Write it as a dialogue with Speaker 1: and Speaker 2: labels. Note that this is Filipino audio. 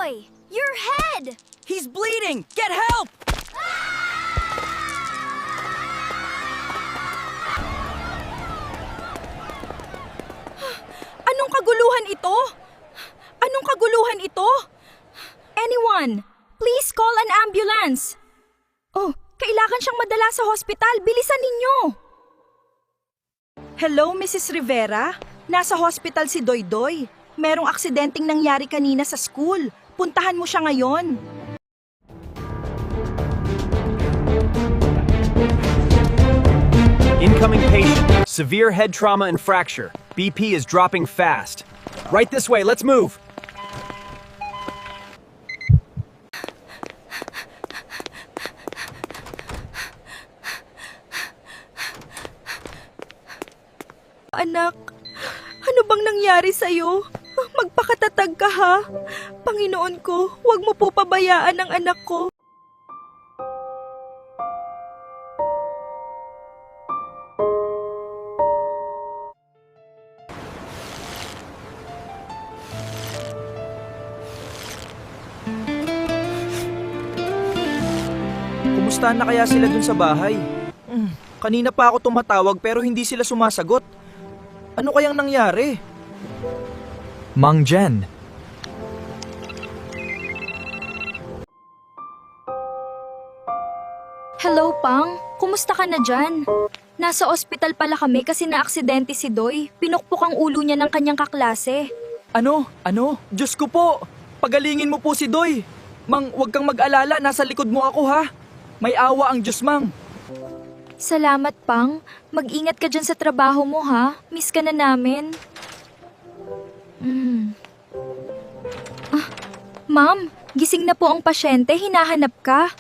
Speaker 1: Doy! Your head!
Speaker 2: He's bleeding! Get help!
Speaker 3: Anong kaguluhan ito? Anong kaguluhan ito? Anyone, please call an ambulance. Oh, kailangan siyang madala sa hospital. Bilisan ninyo. Hello, Mrs. Rivera? Nasa hospital si Doydoy. Merong aksidenteng nangyari kanina sa school. Puntahan mo siya ngayon.
Speaker 4: Incoming patient. Severe head trauma and fracture. BP is dropping fast. Right this way, let's move.
Speaker 3: Anak, ano bang nangyari sa'yo? Magpakatatag ka ha? Panginoon ko, huwag mo po pabayaan ang anak ko.
Speaker 2: Kumusta na kaya sila dun sa bahay? Kanina pa ako tumatawag pero hindi sila sumasagot. Ano kayang nangyari? Mang Jen.
Speaker 1: Hello, Pang. Kumusta ka na dyan? Nasa ospital pala kami kasi naaksidente si Doy. Pinukpok ang ulo niya ng kanyang kaklase.
Speaker 2: Ano? Diyos ko po! Pagalingin mo po si Doy! Mang, huwag kang mag-alala, nasa likod mo ako ha! May awa ang Diyos, Mang!
Speaker 1: Salamat, Pang. Mag-ingat ka dyan sa trabaho mo, ha? Miss ka na namin. Ma'am, gising na po ang pasyente. Hinahanap ka.